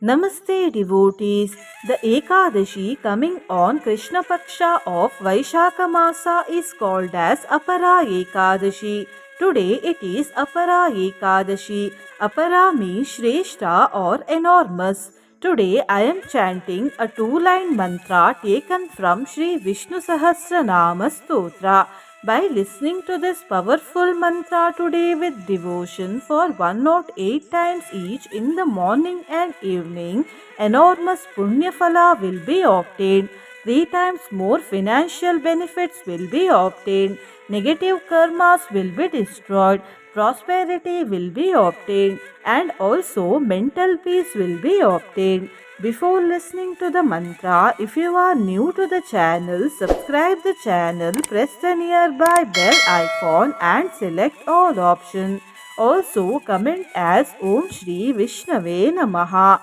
Namaste devotees. The Ekadashi coming on Krishna Paksha of Vaishakha Masa is called as Apara Ekadashi. Today it is Apara Ekadashi. Apara means Shrestha or enormous. Today I am chanting a two-line mantra taken from Sri Vishnu Sahasranama Stotra. By listening to this powerful mantra today with devotion for 108 times each in the morning and evening, enormous punya phala will be obtained. 3 times more financial benefits will be obtained. Negative karmas will be destroyed. Prosperity will be obtained, and also mental peace will be obtained. Before listening to the mantra, if you are new to the channel, subscribe the channel, press the nearby bell icon and select all options. Also comment as Om Shri Vishnave Namaha.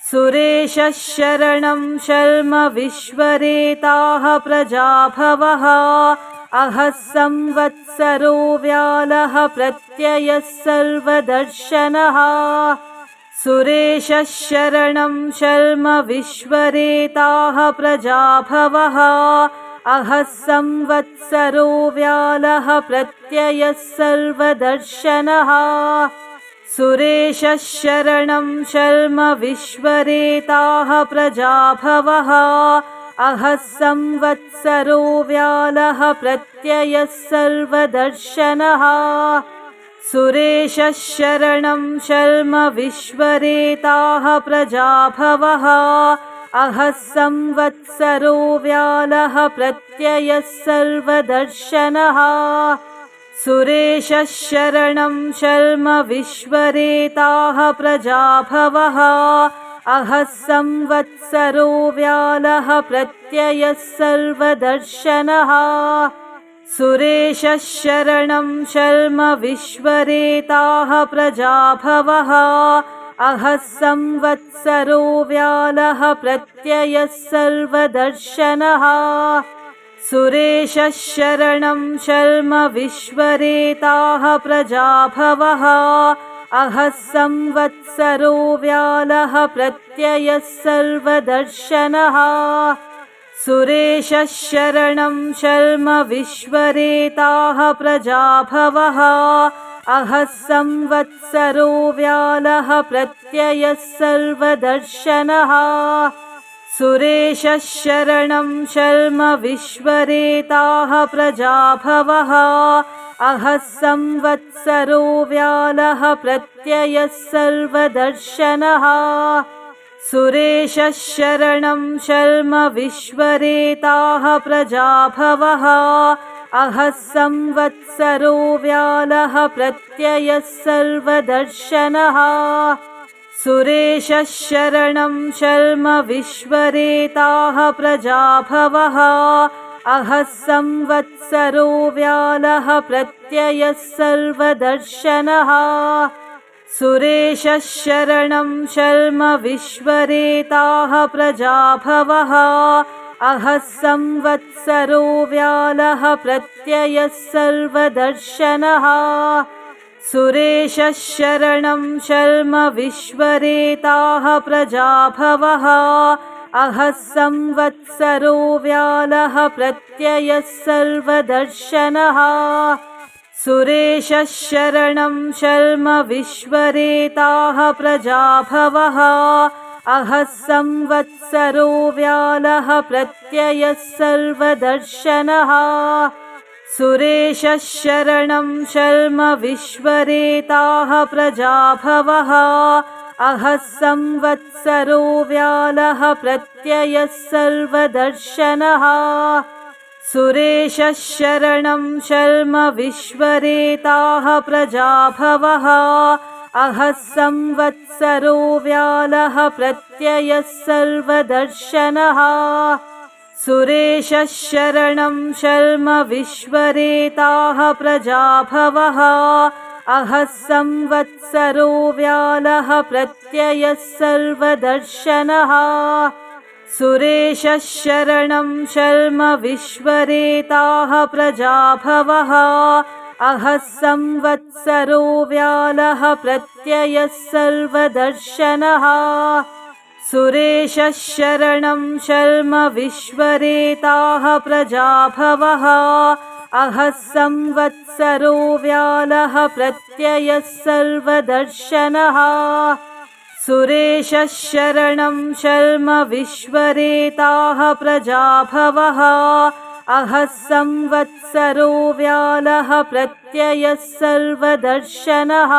सुरेशः शरणं शर्म विश्वरेताः प्रजाभवः अहः संवत्सरो व्यालः प्रत्ययः सर्वदर्शनः सुरेशः शरणं शर्म विश्वरेताः प्रजाभवः अहः संवत्सरो व्यालः प्रत्ययः सर्वदर्शनः सुरेशः शरणं शर्म विश्वरेताः प्रजाभवः अहः संवत्सरो व्यालः प्रत्ययः सर्वदर्शनः सुरेशः शरणं शर्म विश्वरेताः प्रजाभवः अहः संवत्सरो व्यालः प्रत्ययः सर्वदर्शनः सुरेशः शरणं शर्म विश्वरेताः प्रजाभवः अहः संवत्सरो व्यालः प्रत्ययः सर्वदर्शनः सुरेशः शरणं शर्म विश्वरेताः प्रजाभवः अहः संवत्सरो व्यालः प्रत्ययः सर्वदर्शनः सुरेशः शरणं शर्म विश्वरेताः प्रजाभवः अहः संवत्सरो व्यालः प्रत्ययः सर्वदर्शनः सुरेशः शरणं शर्म विश्वरेताः प्रजाभवः अहः संवत्सरो व्यालः प्रत्ययः सर्वदर्शनः सुरेशः शरणं शर्म विश्वरेताः प्रजाभवः अहः संवत्सरो व्यालः प्रत्ययः सर्वदर्शनः सुरेशः शरणं शर्म विश्वरेताः प्रजाभवः अहः संवत्सरो व्यालः प्रत्ययः सर्वदर्शनः सुरेशः शरणं शर्म विश्वरेताः प्रजाभवः अहः संवत्सरो व्यालः प्रत्ययः सर्वदर्शनः सुरेशः शरणं शर्म विश्वरेताः प्रजाभवः अहः संवत्सरो व्यालः प्रत्ययः सर्वदर्शनः सुरेशः शरणं शर्म विश्वरेताः प्रजाभवः अहः संवत्सरो व्यालः प्रत्ययः सर्वदर्शनः सुरेशः शरणं शर्म विश्वरेताः प्रजाभवः अहः संवत्सरो व्यालः प्रत्ययः सर्वदर्शनः सुरेशः शरणं शर्म विश्वरेताः प्रजाभवः अहः संवत्सरो व्यालः प्रत्ययः सर्वदर्शनः सुरेशः शरणं शर्म विश्वरेताः प्रजाभवः अहः संवत्सरो व्यालः प्रत्ययः सर्वदर्शनः सुरेशः शरणं शर्म विश्वरेताः प्रजाभवः अहः संवत्सरो व्यालः प्रत्ययः सर्वदर्शनः सुरेशः शरणं शर्म विश्वरेताः प्रजाभवः अहः संवत्सरो व्यालः प्रत्ययः सर्वदर्शनः सुरेशः शरणं शर्म विश्वरेताः प्रजाभवः अहः संवत्सरो व्यालः प्रत्ययः सर्वदर्शनः सुरेशः शरणं शर्म विश्वरेताः प्रजाभवः अहः संवत्सरो व्यालः प्रत्ययः सर्वदर्शनः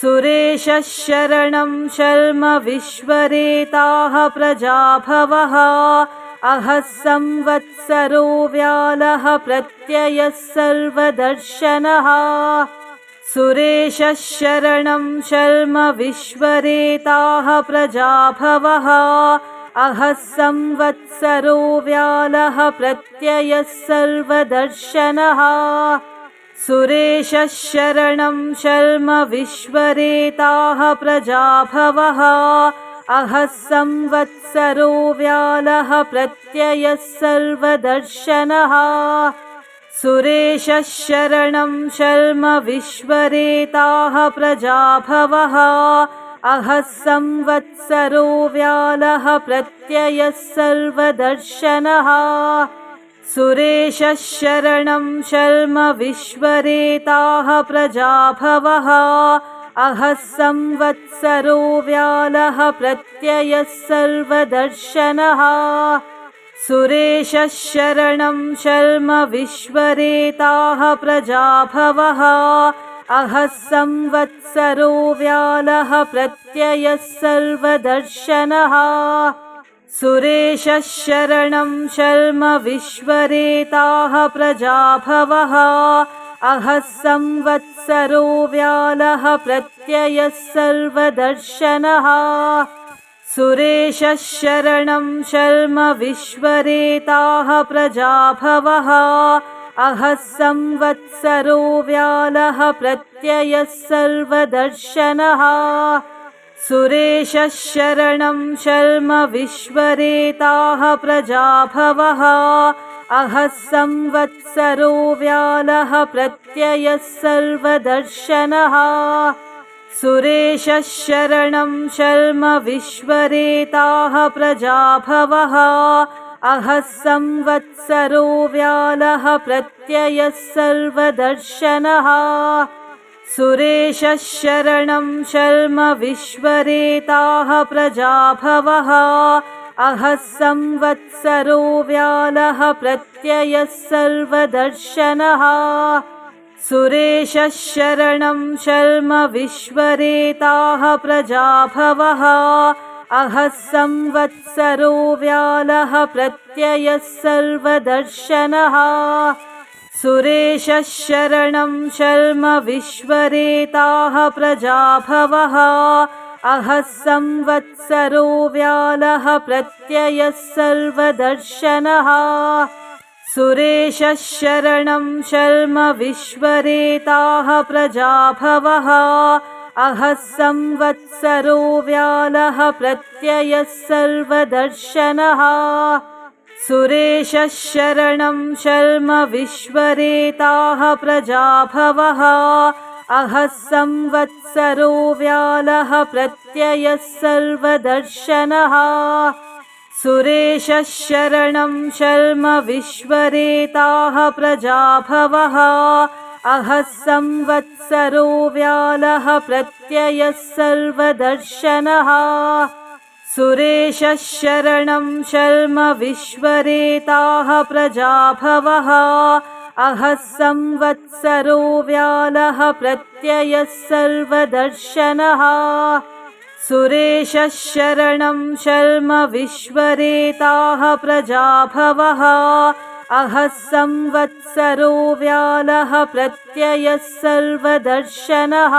सुरेशः शरणं शर्म विश्वरेताः प्रजाभवः अहः संवत्सरो व्यालः प्रत्ययः सर्वदर्शनः सुरेशः शरणं शर्म विश्वरेताः प्रजाभवः अहः संवत्सरो व्यालः प्रत्ययः सर्वदर्शनः सुरेशः शरणं शर्म विश्वरेताः प्रजाभवः अहः संवत्सरो व्यालः प्रत्ययः सर्वदर्शनः सुरेशः शरणं शर्म विश्वरेताः प्रजाभवः अहः संवत्सरो व्यालः प्रत्ययः सर्वदर्शनः सुरेशः शरणं शर्म विश्वरेताः प्रजाभवः अहः संवत्सरो व्यालः प्रत्ययः सर्वदर्शनः सुरेशः शरणं शर्म विश्वरेताः प्रजाभवः अहः संवत्सरो व्यालः प्रत्ययः सर्वदर्शनः सुरेशः शरणं शर्म विश्वरेताः प्रजाभवः अहः संवत्सरो व्यालः प्रत्ययः सर्वदर्शनः सुरेशः शरणं शर्म विश्वरेताः प्रजाभवः अहः संवत्सरो व्यालः प्रत्ययः सर्वदर्शनः सुरेशः शरणं शर्म विश्वरेताः प्रजाभवः अहः संवत्सरो व्यालः प्रत्ययः सर्वदर्शनः सुरेशः शरणं शर्म विश्वरेताः प्रजाभवः अहः संवत्सरो व्यालः प्रत्ययः सर्वदर्शनः सुरेशः शरणं शर्म विश्वरेताः प्रजाभवः अहः संवत्सरो व्यालः प्रत्ययः सर्वदर्शनः सुरेशः शरणं शर्म विश्वरेताः प्रजाभवः अहः संवत्सरो व्यालः प्रत्ययः सर्वदर्शनः सुरेशः शरणं शर्म विश्वरेताः प्रजाभवः अहः संवत्सरो व्यालः प्रत्ययः सर्वदर्शनः सुरेशः शरणं शर्म विश्वरेताः प्रजाभवः अहः संवत्सरो व्यालः प्रत्ययः सर्वदर्शनः सुरेशः शरणं शर्म विश्वरेताः प्रजाभवः अहः संवत्सरो व्यालः प्रत्ययः सर्वदर्शनः सुरेशः शरणं शर्म विश्वरेताः प्रजाभवः अहः संवत्सरो व्यालः प्रत्ययः सर्वदर्शनः सुरेशः शरणं शर्म विश्वरेताः प्रजाभवः अहः संवत्सरो व्यालः प्रत्ययः सर्वदर्शनः सुरेशः शरणं शर्म विश्वरेताः प्रजाभवः अहः संवत्सरो व्यालः प्रत्ययः सर्वदर्शनः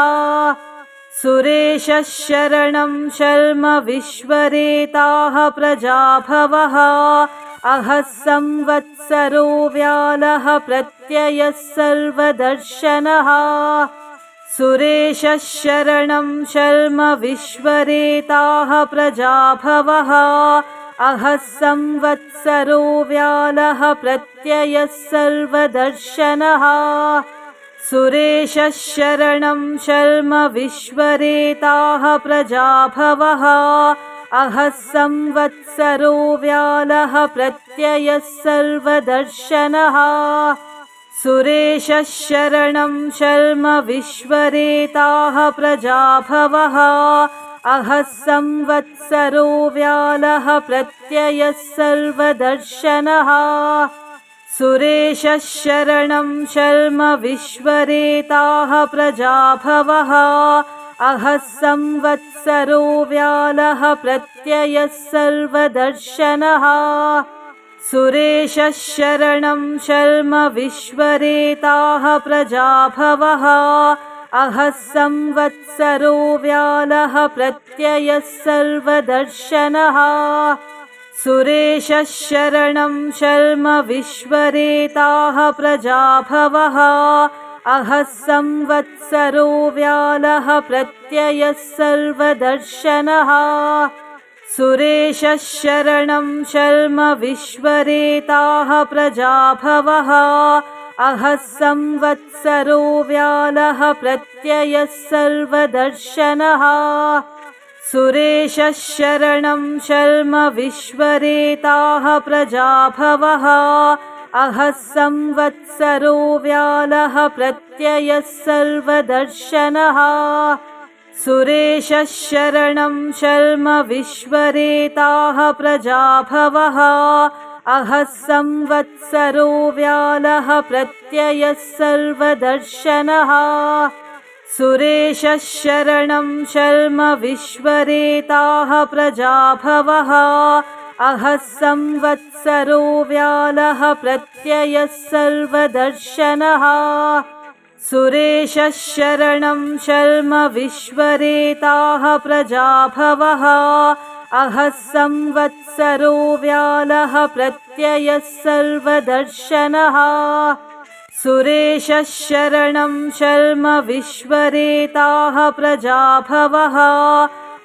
सुरेशः शरणं शर्म विश्वरेताः प्रजाभवः अहः संवत्सरो व्यालः प्रत्ययः सर्वदर्शनः सुरेशः शरणं शर्म विश्वरेताः प्रजाभवः अहः संवत्सरो व्यालः प्रत्ययः सर्वदर्शनः सुरेशः शरणं शर्म विश्वरेताः प्रजाभवः अहः संवत्सरो व्यालः प्रत्ययः सर्वदर्शनः सुरेशः शरणं शर्म विश्वरेताः प्रजाभवः अहः संवत्सरो व्यालः प्रत्ययः सर्वदर्शनः सुरेशः शरणं शर्म विश्वरेताः प्रजाभवः अहः संवत्सरो व्यालः प्रत्ययः सर्वदर्शनः सुरेशः शरणं शर्म विश्वरेताः प्रजाभवः अहः संवत्सरो व्यालः प्रत्ययः सर्वदर्शनः सुरेशः शरणं शर्म विश्वरेताः प्रजाभवः अहः संवत्सरो व्यालः प्रत्ययः सर्वदर्शनः सुरेशः शरणं शर्म विश्वरेताः प्रजाभवः अहः संवत्सरो व्यालः प्रत्ययः सर्वदर्शनः सुरेशः शरणं शर्म विश्वरेताः प्रजाभवः अहः संवत्सरो व्यालः प्रत्ययः सर्वदर्शनः सुरेशः शरणं शर्म विश्वरेताः प्रजाभवः अहः संवत्सरो व्यालः प्रत्ययः सर्वदर्शनः सुरेशः शरणं शर्म विश्वरेताः प्रजाभवः अहः संवत्सरो व्यालः प्रत्ययः सर्वदर्शनः सुरेशः शरणं शर्म विश्वरेताः प्रजाभवः अहः संवत्सरो व्यालः प्रत्ययः सर्वदर्शनः सुरेशः शरणं शर्म विश्वरेताः प्रजाभवः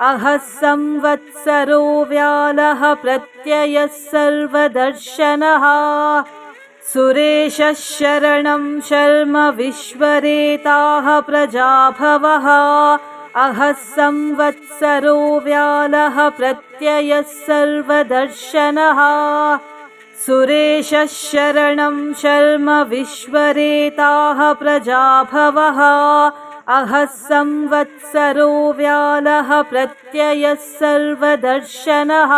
अहः संवत्सरो व्यालः प्रत्ययः सर्वदर्शनः सुरेशः शरणं शर्म विश्वरेताः प्रजाभवः अहः संवत्सरो व्यालः प्रत्ययः सर्वदर्शनः सुरेशः शरणं शर्म विश्वरेताः प्रजाभवः अहः संवत्सरो व्यालः प्रत्ययः सर्वदर्शनः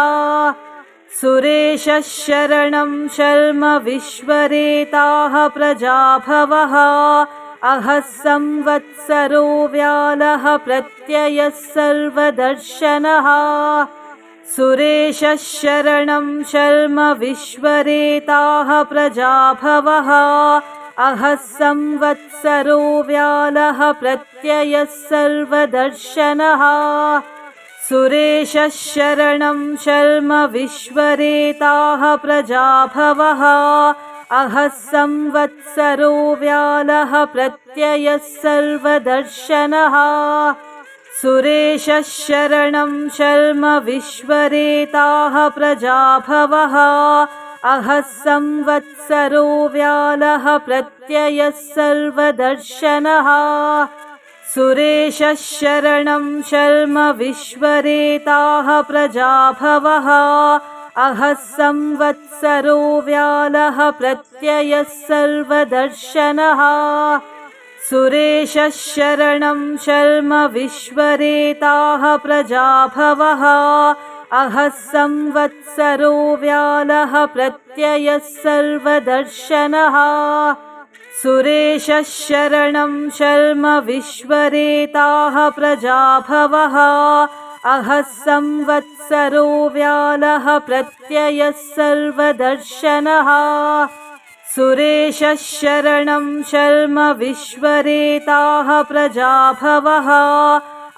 सुरेशः शरणं शर्म विश्वरेताः प्रजाभवः अहः संवत्सरो व्यालः प्रत्ययः सर्वदर्शनः सुरेशः शरणं शर्म विश्वरेताः प्रजाभवः अहः संवत्सरो व्यालः प्रत्ययः सर्वदर्शनः सुरेशः शरणं शर्म विश्वरेताः प्रजाभवः अहः संवत्सरो व्यालः प्रत्ययः सर्वदर्शनः सुरेशः शरणं शर्म विश्वरेताः प्रजाभवः अहः संवत्सरो व्यालः प्रत्ययः सर्वदर्शनः सुरेशः शरणं शर्म विश्वरेताः प्रजाभवः अहः संवत्सरो व्यालः प्रत्ययः सर्वदर्शनः सुरेशः शरणं शर्म विश्वरेताः प्रजाभवः अहः संवत्सरो व्यालः प्रत्ययः सर्वदर्शनः सुरेशः शरणं शर्म विश्वरेताः प्रजाभवः अहः संवत्सरो व्यालः प्रत्ययः सर्वदर्शनः सुरेशः शरणं शर्म विश्वरेताः प्रजाभवः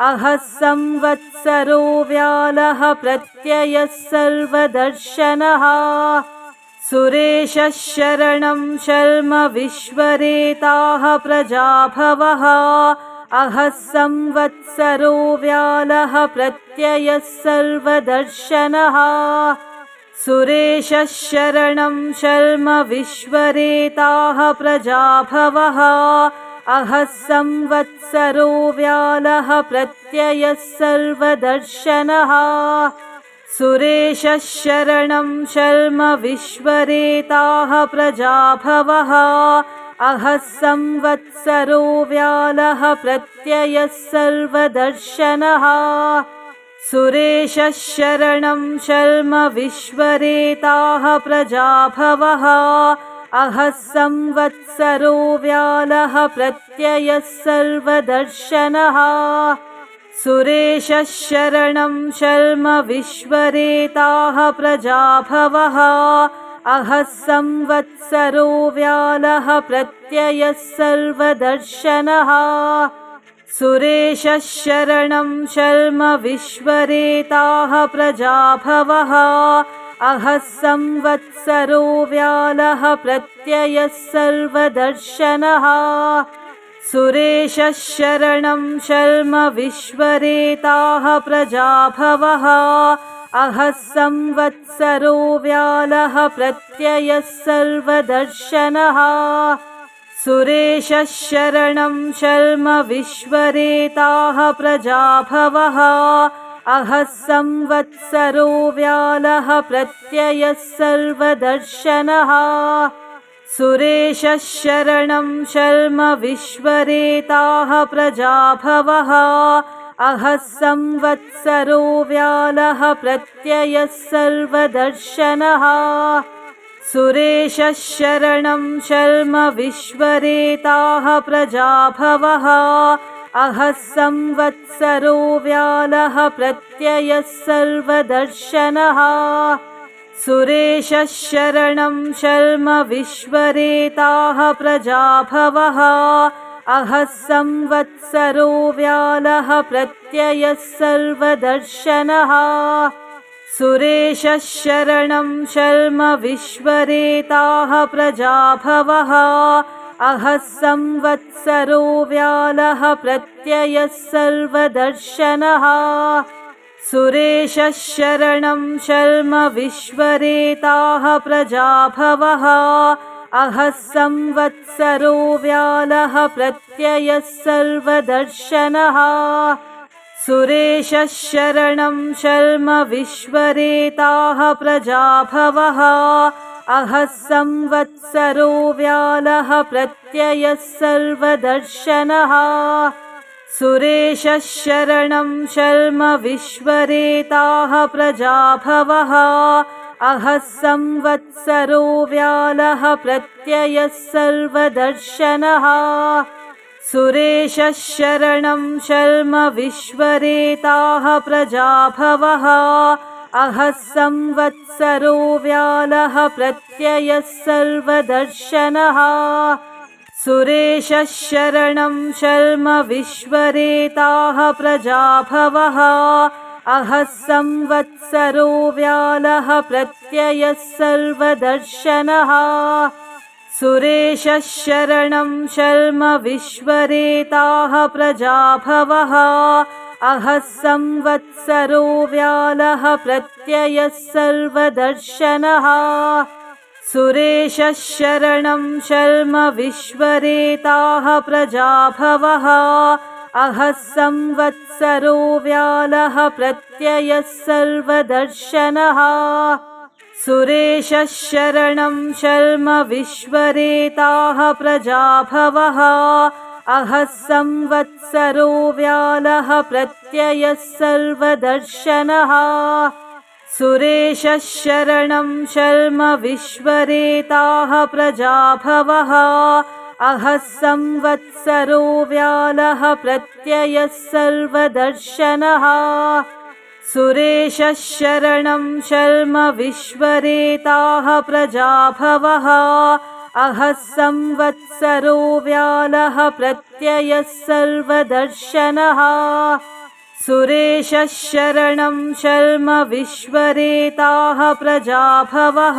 अहः संवत्सरो व्यालः प्रत्ययः सर्वदर्शनः सुरेशः शरणं शर्म विश्वरेताः प्रजाभवः अहः संवत्सरो व्यालः प्रत्ययः सर्वदर्शनः सुरेशः शरणं शर्म विश्वरेताः प्रजाभवः अहः संवत्सरो व्यालः प्रत्ययः सर्वदर्शनः सुरेशः शरणं शर्म विश्वरेताः प्रजाभवः अहः संवत्सरो व्यालः प्रत्ययः सर्वदर्शनः सुरेशः शरणं शर्म विश्वरेताः प्रजाभवः अहः संवत्सरो व्यालः प्रत्ययः सर्वदर्शनः सुरेशः शरणं शर्म विश्वरेताः प्रजाभवः अहः संवत्सरो व्यालः प्रत्ययः सर्वदर्शनः सुरेशः शरणं शर्म विश्वरेताः प्रजाभवः अहः संवत्सरो व्यालः प्रत्ययः सर्वदर्शनः सुरेशः शरणं शर्म विश्वरेताः प्रजाभवः अहः संवत्सरो व्यालः प्रत्ययः सर्वदर्शनः सुरेशः शरणं शर्म विश्वरेताः प्रजाभवः अहः संवत्सरो व्यालः प्रत्ययः सर्वदर्शनः सुरेशः शरणं शर्म विश्वरेताः प्रजाभवः अहः संवत्सरो व्यालः प्रत्ययः सर्वदर्शनः सुरेशः शरणं शर्म विश्वरेताः प्रजाभवः अहः संवत्सरो व्यालः प्रत्ययः सर्वदर्शनः सुरेशः शरणं शर्म विश्वरेताः प्रजाभवः अहः संवत्सरो व्यालः प्रत्ययः सर्वदर्शनः सुरेशः शरणं शर्म विश्वरेताः प्रजाभवः अहः संवत्सरो व्यालः प्रत्ययः सर्वदर्शनः सुरेशः शरणं शर्म विश्वरेताः प्रजाभवः अहः संवत्सरो व्यालः प्रत्ययः सर्वदर्शनः सुरेशः शरणं शर्म विश्वरेताः प्रजाभवः अहः संवत्सरो व्यालः प्रत्ययः सर्वदर्शनः सुरेशः शरणं शर्म विश्वरेताः प्रजाभवः अहः संवत्सरो व्यालः प्रत्ययः सर्वदर्शनः सुरेशः शरणं शर्म विश्वरेताः प्रजाभवः अहः संवत्सरो व्यालः प्रत्ययः सर्वदर्शनः सुरेशः शरणं शर्म विश्वरेताः प्रजाभवः अहः संवत्सरो व्यालः प्रत्ययः सर्वदर्शनः सुरेशः शरणं शर्म विश्वरेताः प्रजाभवः अहः संवत्सरो व्यालः प्रत्ययः सर्वदर्शनः सुरेशः शरणं शर्म विश्वरेताः प्रजाभवः अहः संवत्सरो व्यालः प्रत्ययः सर्वदर्शनः सुरेशः शरणं शर्म विश्वरेताः प्रजाभवः अहः संवत्सरो व्यालः प्रत्ययः सर्वदर्शनः सुरेशः शरणं शर्म विश्वरेताः प्रजाभवः अहः संवत्सरो व्यालः प्रत्ययः सर्वदर्शनः सुरेशः शरणं शर्म विश्वरेताः प्रजाभवः अहः संवत्सरो व्यालः प्रत्ययः सर्वदर्शनः सुरेशः शरणं शर्म विश्वरेताः प्रजाभवः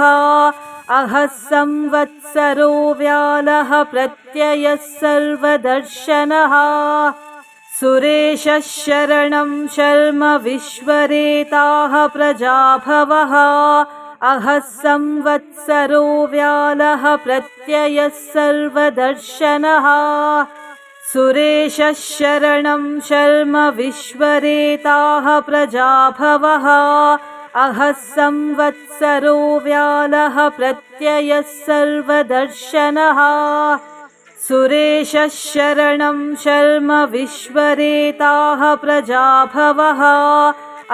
अहः संवत्सरो व्यालः प्रत्ययः सर्वदर्शनः सुरेशः शरणं शर्म विश्वरेताः प्रजाभवः अहः संवत्सरो व्यालः प्रत्ययः सर्वदर्शनः सुरेशः शरणं शर्म विश्वरेताः प्रजाभवः अहः संवत्सरो व्यालः प्रत्ययः सर्वदर्शनः सुरेशः शरणं शर्म विश्वरेताः प्रजाभवः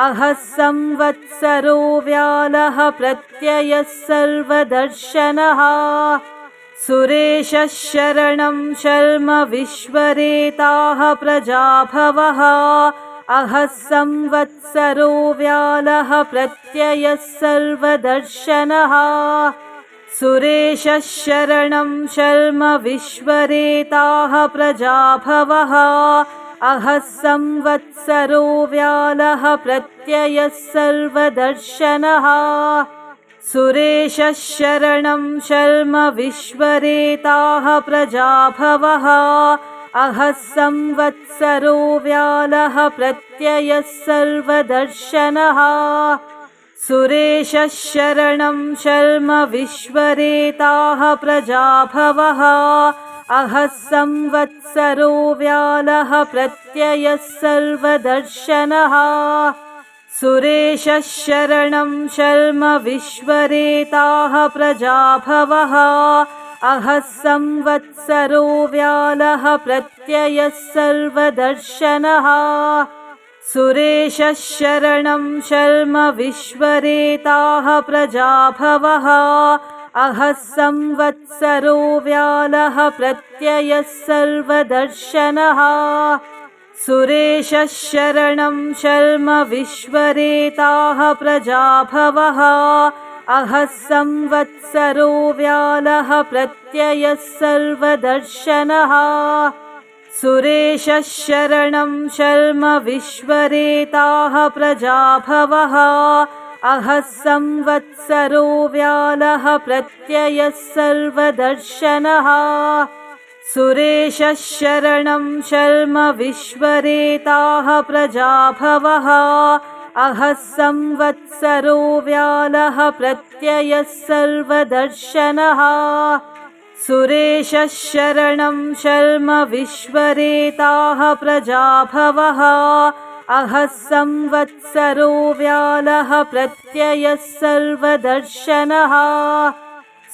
अहः संवत्सरो व्यालः प्रत्ययः सर्वदर्शनः सुरेशः शरणं शर्म विश्वरेताः प्रजाभवः अहः संवत्सरो व्यालः प्रत्ययः सर्वदर्शनः सुरेशः शरणं शर्म विश्वरेताः प्रजाभवः अहः संवत्सरो व्यालः प्रत्ययः सर्वदर्शनः सुरेशः शरणं शर्म विश्वरेताः प्रजाभवः अहः संवत्सरो व्यालः प्रत्ययः सर्वदर्शनः सुरेशः शरणं शर्म विश्वरेताः प्रजाभवः अहः संवत्सरो व्यालः प्रत्ययः सर्वदर्शनः सुरेशः शरणं शर्म विश्वरेताः प्रजाभवः अहः संवत्सरो व्यालः प्रत्ययः सर्वदर्शनः सुरेशः शरणं शर्म विश्वरेताः प्रजाभवः अहः संवत्सरो व्यालः प्रत्ययः सर्वदर्शनः सुरेशः शरणं शर्म विश्वरेताः प्रजाभवः अहः संवत्सरो व्यालः प्रत्ययः सर्वदर्शनः सुरेशः शरणं शर्म विश्वरेताः प्रजाभवः अहः संवत्सरो व्यालः प्रत्ययः सर्वदर्शनः सुरेशः शरणं शर्म विश्वरेताः प्रजाभवः अहः संवत्सरो व्यालः प्रत्ययः सर्वदर्शनः सुरेशः शरणं शर्म विश्वरेताः प्रजाभवः अहः संवत्सरो व्यालः प्रत्ययः सर्वदर्शनः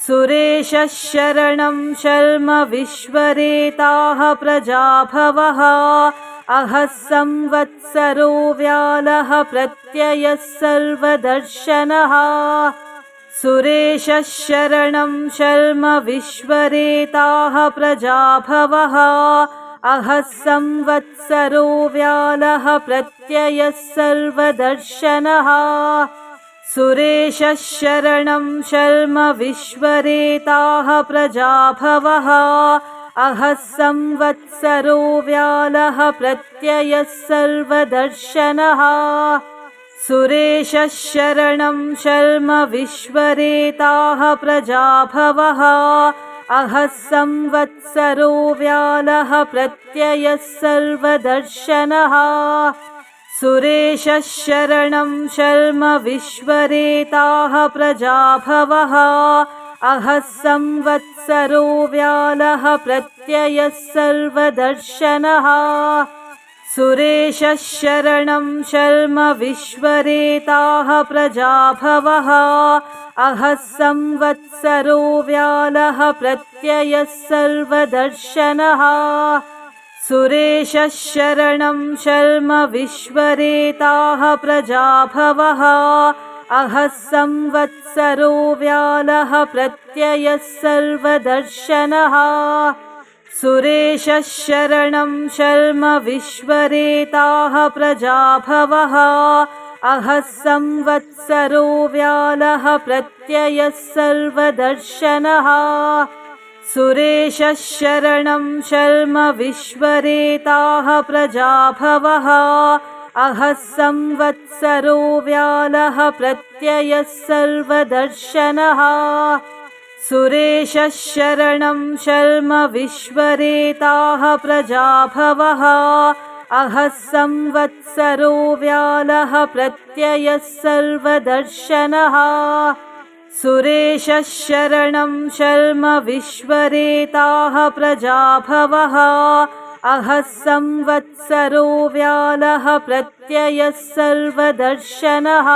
सुरेशः शरणं शर्म विश्वरेताः प्रजाभवः अहः संवत्सरो व्यालः प्रत्ययः सर्वदर्शनः सुरेशः शरणं शर्म विश्वरेताः प्रजाभवः अहः संवत्सरो व्यालः प्रत्ययः सर्वदर्शनः सुरेशः शरणं शर्म विश्वरेताः प्रजाभवः अहः संवत्सरो व्यालः प्रत्ययः सर्वदर्शनः सुरेशः शरणं शर्म विश्वरेताः प्रजाभवः अहः संवत्सरो व्यालः प्रत्ययः सर्वदर्शनः सुरेशः शरणं शर्म विश्वरेताः प्रजाभवः अहः संवत्सरो व्यालः प्रत्ययः सर्वदर्शनः सुरेशः शरणं शर्म विश्वरेताः प्रजाभवः अहः संवत्सरो व्यालः प्रत्ययः सर्वदर्शनः सुरेशः शरणं शर्म विश्वरेताः प्रजाभवः अहः संवत्सरो व्यालः प्रत्ययः सर्वदर्शनः सुरेशः शरणं शर्म विश्वरेताः प्रजाभवः अहः संवत्सरो व्यालः प्रत्ययः सर्वदर्शनः सुरेशः शरणं शर्म विश्वरेताः प्रजाभवः अहः संवत्सरो व्यालः प्रत्ययः सर्वदर्शनः सुरेशः शरणं शर्म विश्वरेताः प्रजाभवः अहः संवत्सरो व्यालः प्रत्ययः सर्वदर्शनः सुरेशः शरणं शर्म विश्वरेताः प्रजाभवः अहः संवत्सरो व्यालः प्रत्ययः सर्वदर्शनः